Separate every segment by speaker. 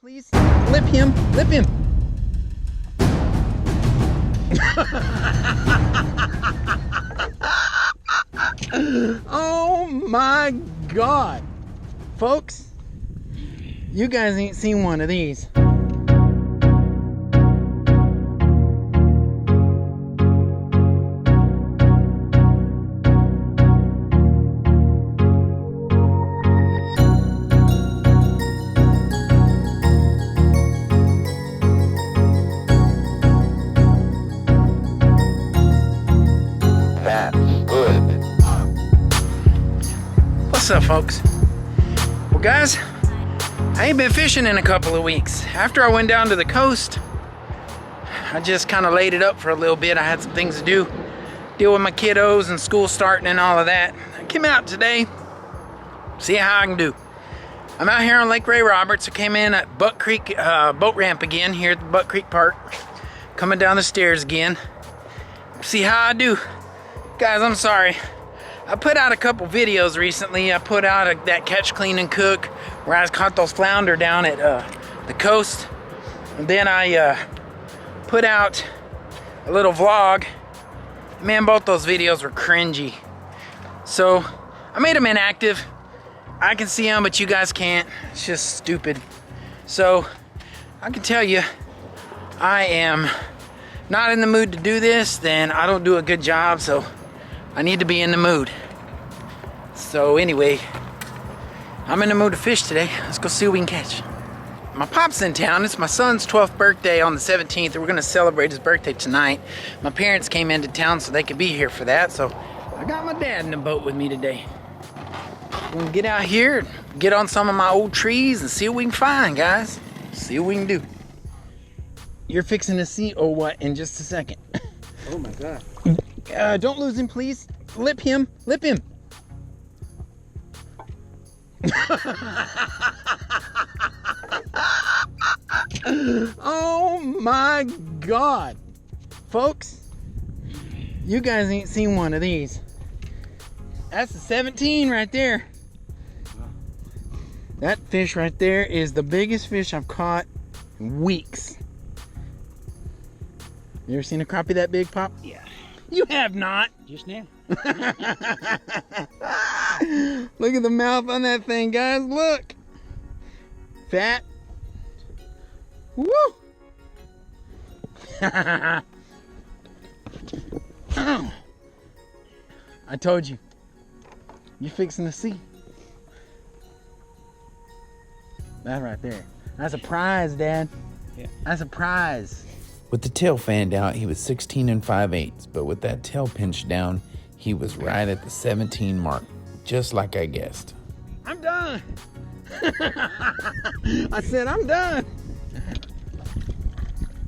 Speaker 1: Please lip him, lip him. Oh my God. Folks, you guys ain't seen one of these. What's up, folks? Well, guys, I ain't been fishing in a couple of weeks. After I went down to the coast, I just kind of laid it up for a little bit. I had some things to do, deal with my kiddos and school starting and all of that. I came out today, see how I can do. I'm out here on Lake Ray Roberts. I came in at Buck Creek boat ramp again here at the Buck Creek Park. Coming down the stairs again. See how I do. Guys, I'm sorry. I put out a couple videos recently. I put out that catch, clean, and cook where I caught those flounder down at the coast. And then I put out a little vlog. Man, both those videos were cringy. So I made them inactive. I can see them, but you guys can't. It's just stupid. So I can tell you, I am not in the mood to do this. Then I don't do a good job. So I need to be in the mood. So anyway, I'm in the mood to fish today. Let's go see what we can catch. My pop's in town. It's my son's 12th birthday on the 17th. We're gonna celebrate his birthday tonight. My parents came into town so they could be here for that. So I got my dad in the boat with me today. We're gonna get out here, get on some of my old trees and see what we can find, guys. See what we can do. You're fixing to see or what in just a second.
Speaker 2: Oh my God.
Speaker 1: Don't lose him, please. Lip him. Lip him. Oh my God. Folks, you guys ain't seen one of these. That's a 17 right there. That fish right there is the biggest fish I've caught in weeks. You ever seen a crappie that big, Pop?
Speaker 2: Yeah.
Speaker 1: You have not.
Speaker 2: Just now.
Speaker 1: Look at the mouth on that thing, guys. Look. Fat. Woo. I told you. You're fixing to see. That right there. That's a prize, Dad.
Speaker 2: Yeah.
Speaker 1: That's a prize.
Speaker 3: With the tail fanned out, he was 16 5/8, but with that tail pinched down, he was right at the 17 mark, just like I guessed.
Speaker 1: I'm done. I said I'm done.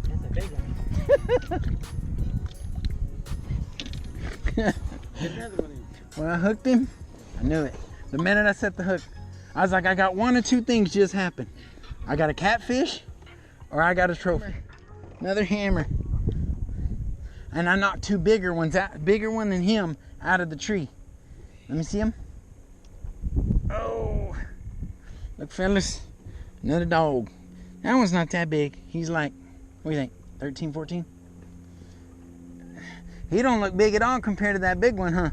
Speaker 2: That's a big one. Another one in.
Speaker 1: When I hooked him, I knew it. The minute I set the hook, I was like, I got one or two things just happen. I got a catfish or I got a trophy. Another hammer. And I knocked two bigger ones out, bigger one than him, out of the tree. Let me see him. Oh, look, fellas, another dog. That one's not that big. He's like, what do you think, 13, 14? He don't look big at all compared to that big one, huh?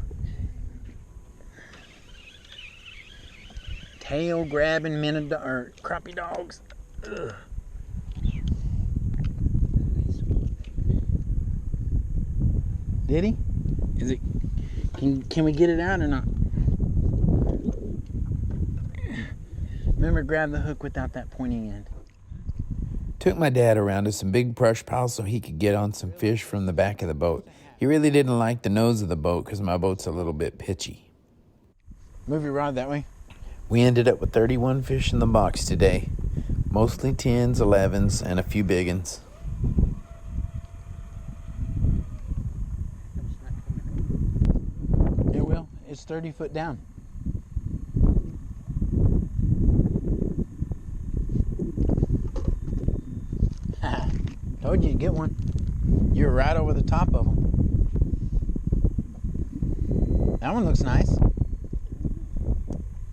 Speaker 1: Tail grabbing or crappie dogs. Ugh. Did he? Is it? Can we get it out or not? Remember, grab the hook without that pointing end.
Speaker 3: Took my dad around to some big brush piles so he could get on some fish from the back of the boat. He really didn't like the nose of the boat because my boat's a little bit pitchy.
Speaker 1: Move your rod that way.
Speaker 3: We ended up with 31 fish in the box today. Mostly 10s, 11s, and a few big ones.
Speaker 1: It will. It's 30 foot down. Told you to get one. You're right over the top of them. That one looks nice.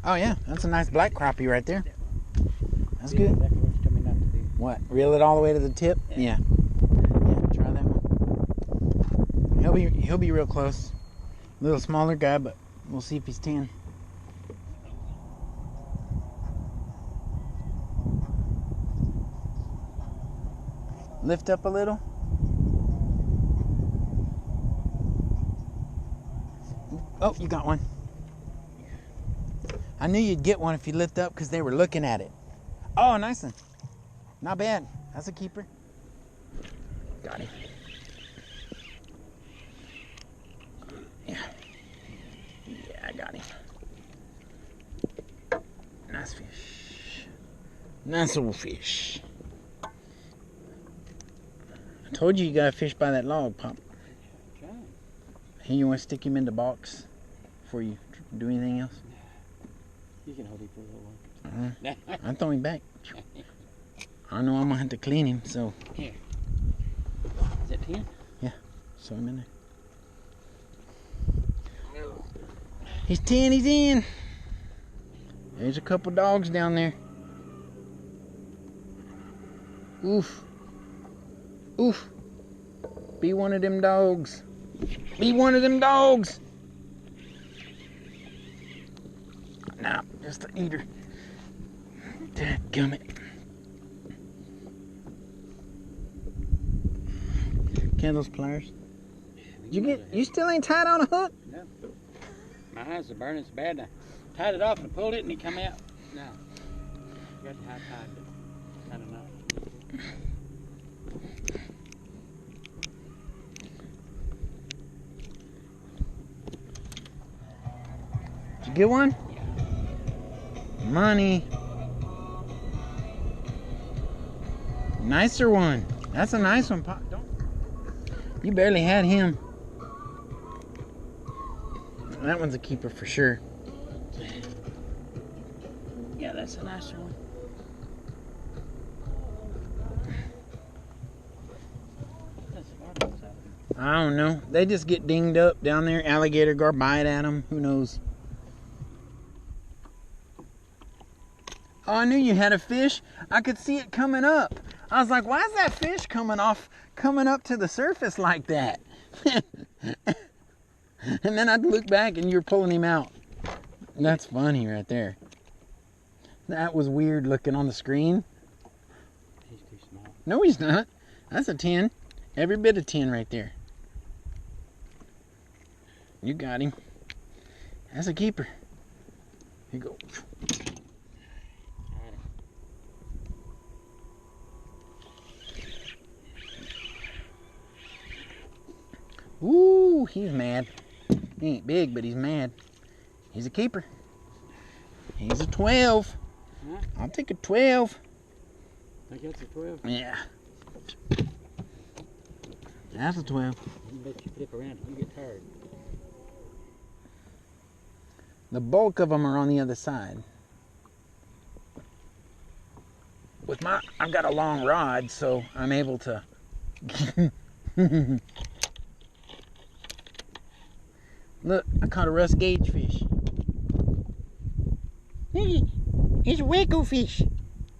Speaker 1: Oh yeah, that's a nice black crappie right there. That's good.
Speaker 2: Exactly what you told me not to
Speaker 1: What? Reel it all the way to the tip? Yeah. Yeah, try that one. He'll be real close. A little smaller guy, but we'll see if he's 10. Lift up a little. Oh, you got one. I knew you'd get one if you lift up because they were looking at it. Oh, nice one. Not bad. That's a keeper. Got him. Yeah. Yeah, I got him. Nice fish. Nice little fish. I told you gotta fish by that log, Pop. Hey, you want to stick him in the box before you do anything else?
Speaker 2: You can hold him for a little while.
Speaker 1: I'll throw him back. I know I'm gonna have to clean him, so.
Speaker 2: Here. Is that 10?
Speaker 1: Yeah, throw him in there. He's 10, he's in. There's a couple dogs down there. Oof. Oof. Be one of them dogs. Be one of them dogs. Nah, just an eater. Dadgummit. Kendall's pliers. You still ain't tied on a hook?
Speaker 2: No. My eyes are burning so bad. I tied it off and pulled it and it come out. No. Got to high tide, but kind of not.
Speaker 1: Did you get one?
Speaker 2: Yeah.
Speaker 1: Money. Nicer one. That's a nice one, Pop. You barely had him. That one's a keeper for sure.
Speaker 2: Yeah, that's a nicer one.
Speaker 1: I don't know. They just get dinged up down there. Alligator go bite at them. Who knows? Oh, I knew you had a fish. I could see it coming up. I was like, why is that fish coming up to the surface like that? And then I'd look back and you're pulling him out. That's funny right there. That was weird looking on the screen.
Speaker 2: He's too small.
Speaker 1: No, he's not. That's a 10. Every bit of 10 right there. You got him. That's a keeper. Here you go. Ooh, he's mad. He ain't big, but he's mad. He's a keeper. He's a 12.
Speaker 2: Huh?
Speaker 1: I'll take a 12.
Speaker 2: I think that's a 12.
Speaker 1: Yeah. That's a 12.
Speaker 2: You bet you flip around and you get tired.
Speaker 1: The bulk of them are on the other side. I've got a long rod, so I'm able to. Look, I caught a rust gauge fish. It's a wacko fish.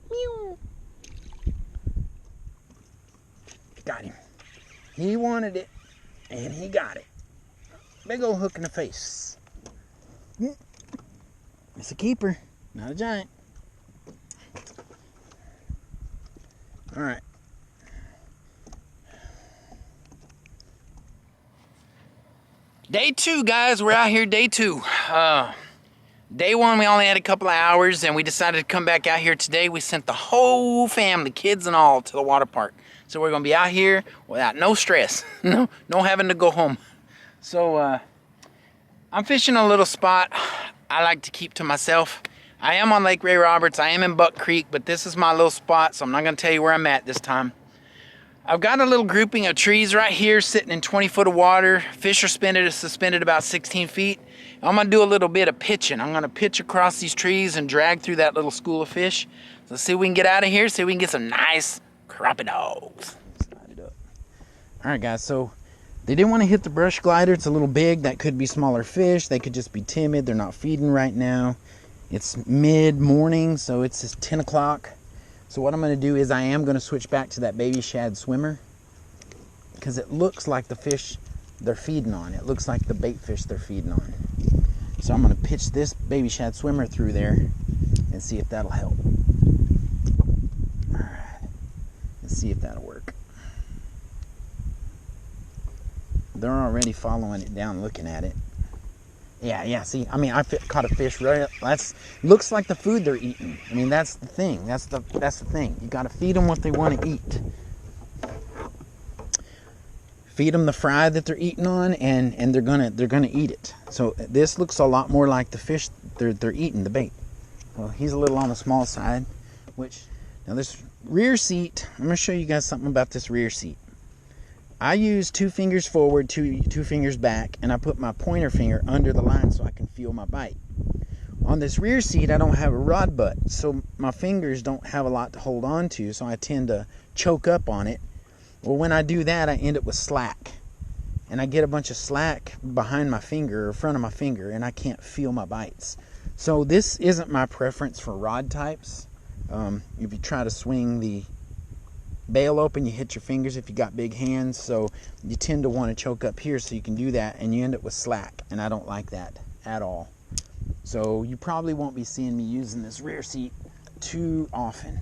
Speaker 1: Meow. Got him. He wanted it, and he got it. Big old hook in the face. It's a keeper, not a giant. All right. Day 2, guys. We're out here day 2. Day 1, we only had a couple of hours, and we decided to come back out here today. We sent the whole family, kids and all, to the water park. So we're going to be out here without no stress. No having to go home. So I'm fishing a little spot I like to keep to myself. I am on Lake Ray Roberts. I am in Buck Creek, but this is my little spot, so I'm not going to tell you where I'm at this time. I've got a little grouping of trees right here sitting in 20 foot of water. Fish are suspended about 16 feet. I'm going to do a little bit of pitching. I'm going to pitch across these trees and drag through that little school of fish. So let's see if we can get out of here, see if we can get some nice crappie dogs. Slide it up. All right, guys, so they didn't want to hit the brush glider. It's a little big. That could be smaller fish. They could just be timid. They're not feeding right now. It's mid-morning, so it's just 10 o'clock. So what I'm going to do is I am going to switch back to that baby shad swimmer, because it looks like the fish they're feeding on. It looks like the bait fish they're feeding on. So I'm going to pitch this baby shad swimmer through there and see if that'll help. All right, let's see if that'll work. They're already following it down, looking at it. Yeah, see, I mean, caught a fish right, looks like the food they're eating. I mean, that's the thing, that's the thing. You gotta feed them what they want to eat. Feed them the fry that they're eating on, and they're gonna eat it. So this looks a lot more like the fish they're eating, the bait. Well, he's a little on the small side, which, now this rear seat, I'm gonna show you guys something about this rear seat. I use 2 fingers forward, two fingers back, and I put my pointer finger under the line so I can feel my bite. On this rear seat, I don't have a rod butt, so my fingers don't have a lot to hold on to, so I tend to choke up on it. Well, when I do that, I end up with slack. And I get a bunch of slack behind my finger or front of my finger, and I can't feel my bites. So this isn't my preference for rod types. If you try to swing the bail open, you hit your fingers if you got big hands, so you tend to want to choke up here so you can do that, and you end up with slack, and I don't like that at all. So you probably won't be seeing me using this rear seat too often.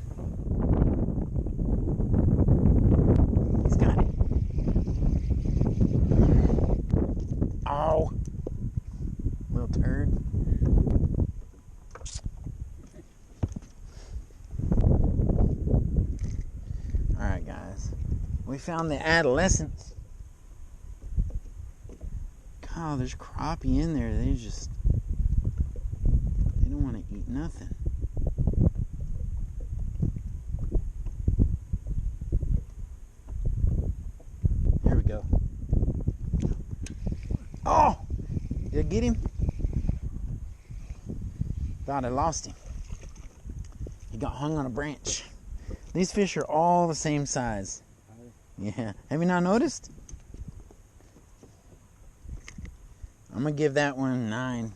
Speaker 1: He's got it. Oh, little turd. Alright guys, we found the adolescents. God, there's crappie in there. They don't want to eat nothing. Here we go. Oh! Did I get him? Thought I lost him. He got hung on a branch. These fish are all the same size. Yeah. Have you not noticed? I'm going to give that one 9.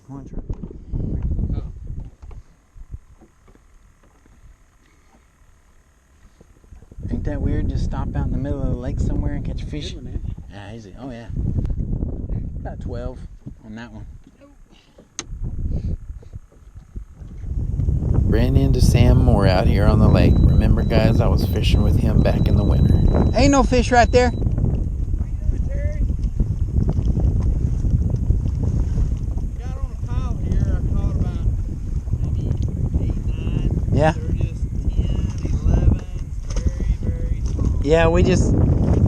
Speaker 1: Ain't that weird? Just stop out in the middle of the lake somewhere and catch fish? Yeah, easy. Oh, yeah. About 12 on that one.
Speaker 3: Ran into Sam Moore out here on the lake. Remember, guys, I was fishing with him back in the winter.
Speaker 1: Ain't no fish right there.
Speaker 2: Got on a pile here. I caught about maybe 8, 9.
Speaker 1: Yeah.
Speaker 2: They're just 10, 11. Very small.
Speaker 1: Yeah, we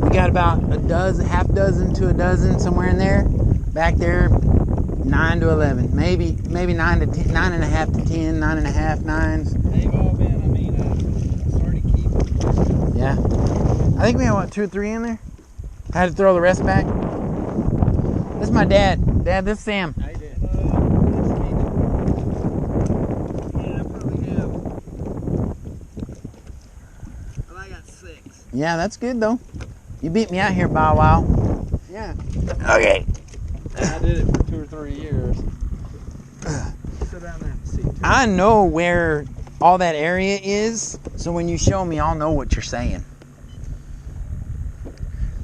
Speaker 1: got about a dozen, half dozen to a dozen, somewhere in there. Back there, 9 to 11, maybe 9 to 10, 9.5 to 10, 9.5, 9s.
Speaker 2: They've all been. I mean, I started keeping.
Speaker 1: Yeah, I think we had what, 2 or 3 in there. I had to throw the rest back. This is my dad. Dad, this is Sam.
Speaker 2: I did. Yeah, I probably have. Well, I got 6.
Speaker 1: Yeah, that's good though. You beat me out here by a while.
Speaker 2: Yeah.
Speaker 1: Okay.
Speaker 2: I did it for 2 or 3 years. Sit down there and see.
Speaker 1: I know where all that area is, so when you show me, I'll know what you're saying.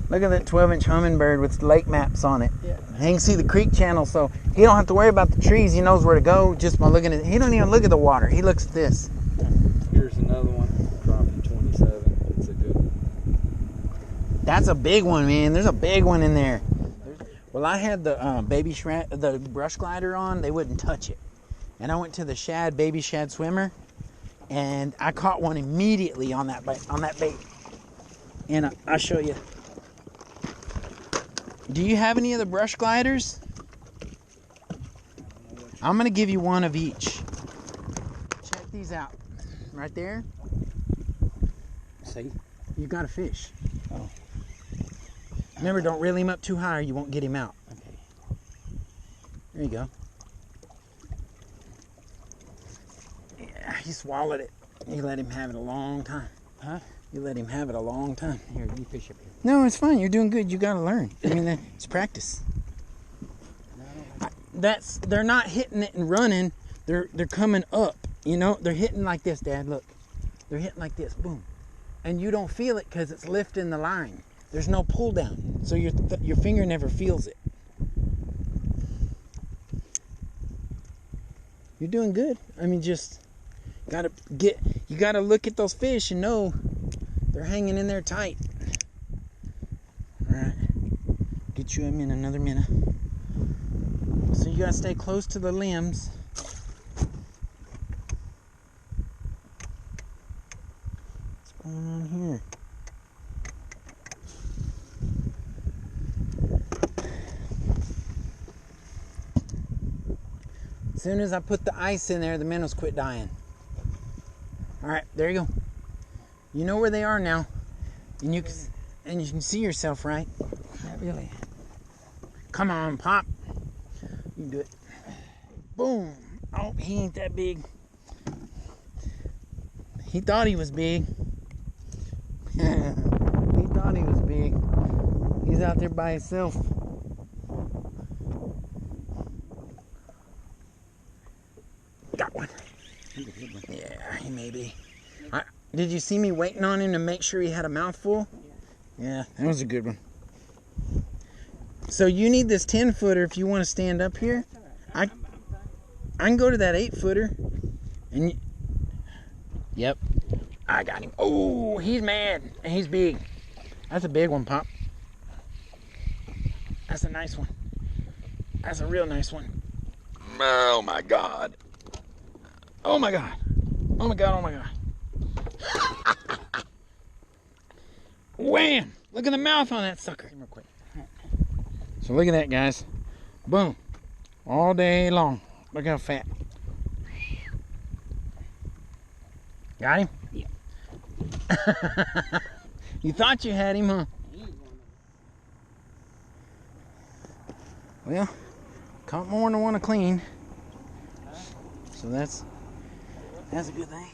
Speaker 1: Look at that 12-inch hummingbird with lake maps on it.
Speaker 2: Yeah.
Speaker 1: He can see the creek channel, so he don't have to worry about the trees. He knows where to go just by looking at it. He don't even look at the water. He looks at this.
Speaker 2: Here's another one. Dropping 27. It's a good one.
Speaker 1: That's a big one, man. There's a big one in there. Well, I had the the brush glider on. They wouldn't touch it, and I went to the baby shad swimmer, and I caught one immediately on that bait. And I'll show you. Do you have any of the brush gliders? I'm gonna give you one of each. Check these out. Right there. See, you got a fish.
Speaker 2: Oh.
Speaker 1: Remember, don't reel him up too high or you won't get him out. Okay. There you go. Yeah, he swallowed it. You let him have it a long time.
Speaker 2: Huh?
Speaker 1: You let him have it a long time.
Speaker 2: Here, you fish up here.
Speaker 1: No, it's fine. You're doing good. You got to learn. I mean, it's practice. They're not hitting it and running. They're coming up. You know, they're hitting like this, Dad. Look. they're hitting like this, boom. And you don't feel it because it's lifting the line. There's no pull down, so your finger never feels it. You're doing good. I mean, just you gotta look at those fish and know they're hanging in there tight. All right, get you them in another minute. So you gotta stay close to the limbs. What's going on here? As soon as I put the ice in there, the minnows quit dying. All right, there you go. You know where they are now, and you can see yourself, right?
Speaker 2: Not really.
Speaker 1: Come on, Pop. You can do it. Boom. Oh, he ain't that big. He thought he was big. He thought he was big. He's out there by himself. Got one. Yeah, he may be. Did you see me waiting on him to make sure he had a mouthful? Yeah, that was a good one. So you need this 10-footer if you want to stand up here. I can go to that 8-footer. And yep, I got him. Oh, he's mad. And he's big. That's a big one, Pop. That's a nice one. That's a real nice one. Oh my God. Oh my God. Oh my God, oh my God. Wham! Look at the mouth on that sucker. Real quick. So look at that, guys. Boom. All day long. Look how fat. Got him?
Speaker 2: Yeah.
Speaker 1: You thought you had him, huh? Well, caught more than I want to clean. So that's a good thing.